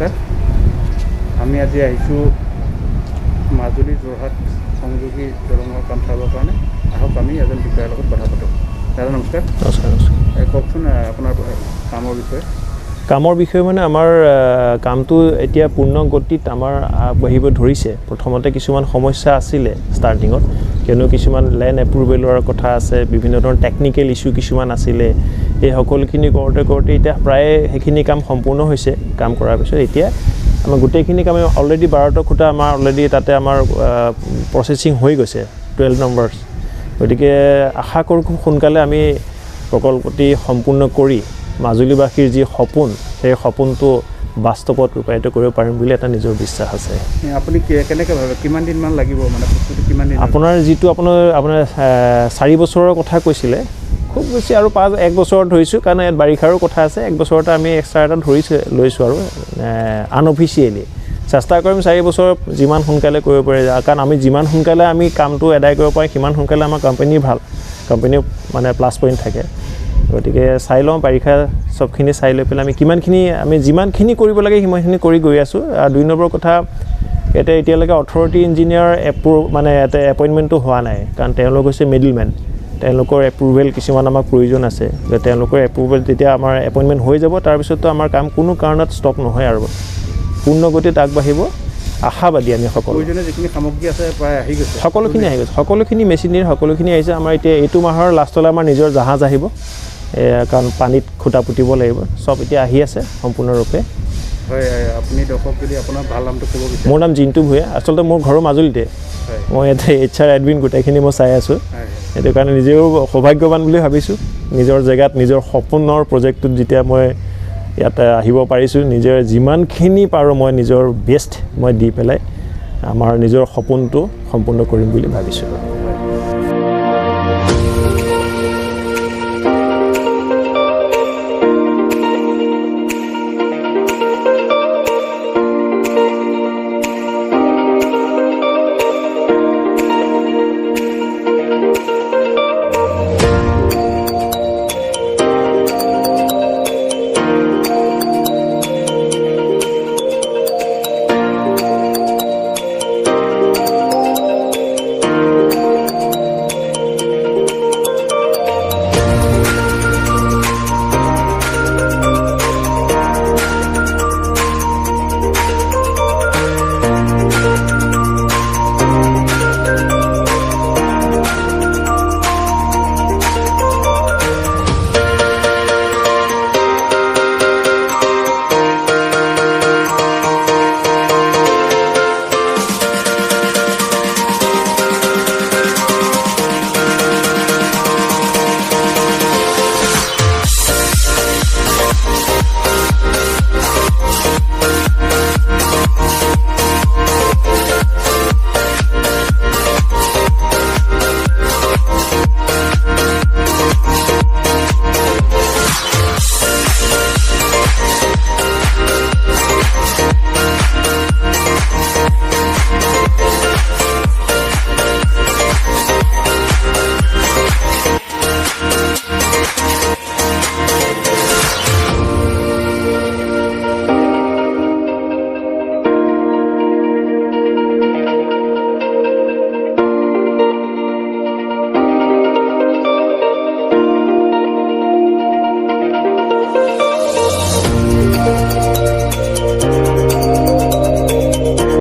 নমস্কাৰ আমি আজি আহিছোঁ মাজুলী যোৰহাট সংযোগী দলঙৰ কাম চাবৰ কাৰণে আহক আমি এজন বিষয়াৰ লগত কথা পাতোঁ দাদা নমস্কাৰ কওকচোন আপোনাৰ কামৰ বিষয়ে কামৰ বিষয়ে মানে আমাৰ কামটো এতিয়া পূৰ্ণ গতিত আমাৰ আগবাঢ়িব ধৰিছে প্ৰথমতে কিছুমান সমস্যা আছিলে ষ্টাৰ্টিঙত কিয়নো কিছুমান লেণ্ড এপ্ৰুভেলৰ কথা আছে বিভিন্ন ধৰণৰ টেকনিকেল ইছ্যু কিছুমান আছিলে এই সকলোখিনি কৰোঁতে এতিয়া প্ৰায় সেইখিনি কাম সম্পূৰ্ণ হৈছে কাম কৰাৰ পিছত এতিয়া আমাৰ গোটেইখিনি কাম অলৰেডি 12টা খুঁটা আমাৰ অলৰেডি তাতে আমাৰ প্ৰচেছিং হৈ গৈছে 12 নম্বৰছ গতিকে আশা কৰোঁ খুব সোনকালে আমি প্ৰকল্পটি সম্পূৰ্ণ কৰি মাজুলীবাসীৰ যি সপোন সেই সপোনটো বাস্তৱত ৰূপায়িত কৰিব পাৰিম বুলি এটা নিজৰ বিশ্বাস আছে আপুনি কেনেকৈ ভাবে কিমান দিনমান লাগিব মানে বস্তুটো কিমান দিন আপোনাৰ যিটো আপোনাৰ 4 বছৰৰ কথা কৈছিলে খুব বেছি আৰু 1 বছৰত ধৰিছোঁ কাৰণ ইয়াত বাৰিষাৰো কথা আছে 1 বছৰতে আমি এক্সট্ৰা এটা লৈছোঁ আৰু আনঅফিচিয়েলি চেষ্টা কৰিম 4 বছৰ যিমান সোনকালে কৰিব পাৰে কাৰণ আমি যিমান সোনকালে আমি কামটো এদায় কৰিব পাৰিম সিমান সোনকালে আমাৰ কোম্পানীৰ ভাল কোম্পানীৰ মানে প্লাছ পইণ্ট থাকে গতিকে চাই লওঁ বাৰিষা সবখিনি চাই লৈ পেলাই আমি যিমানখিনি কৰিব লাগে সিমানখিনি কৰি গৈ আছোঁ আৰু 2 নম্বৰ কথা এতিয়ালৈকে অথৰিটি ইঞ্জিনিয়াৰ মানে এটা এপইণ্টমেণ্টটো হোৱা নাই কাৰণ তেওঁলোক হৈছে মিডলমেন তেওঁলোকৰ এপ্ৰুভেল কিছুমান আমাক প্ৰয়োজন আছে যে তেওঁলোকৰ এপ্ৰুভেল তেতিয়া আমাৰ এপইণ্টমেণ্ট হৈ যাব তাৰপিছততো আমাৰ কাম কোনো কাৰণত ষ্টপ নহয় আৰু পূৰ্ণ গতিত আগবাঢ়িব আশাবাদী আমি প্ৰয়োজনীয় যিখিনি সামগ্ৰী আছে প্ৰায় আহি গৈছে সকলোখিনি মেচিনেৰী সকলোখিনি আহিছে আমাৰ এতিয়া এইটো মাহৰ লাষ্টলৈ আমাৰ নিজৰ জাহাজ আহিব কাৰণ পানীত খুঁটা পুতিব লাগিব সব এতিয়া আহি আছে সম্পূৰ্ণৰূপে হয় আপুনি দৰ্শক যদি আপোনাৰ ভাল নামটো ক'ব বিচাৰে মোৰ নাম জিন্তু ভূঞা আচলতে মোৰ ঘৰৰ মাজুলীতে মই ইয়াতে HR এডমিন গোটেইখিনি মই চাই আছোঁ সেইটো কাৰণে নিজেও সৌভাগ্যৱান বুলি ভাবিছোঁ নিজৰ জেগাত নিজৰ সপোনৰ প্ৰজেক্টটোত যেতিয়া মই ইয়াতে আহিব পাৰিছোঁ নিজৰ যিমানখিনি পাৰোঁ মই নিজৰ বেষ্ট মই দি পেলাই আমাৰ নিজৰ সপোনটো সম্পূৰ্ণ কৰিম বুলি ভাবিছোঁ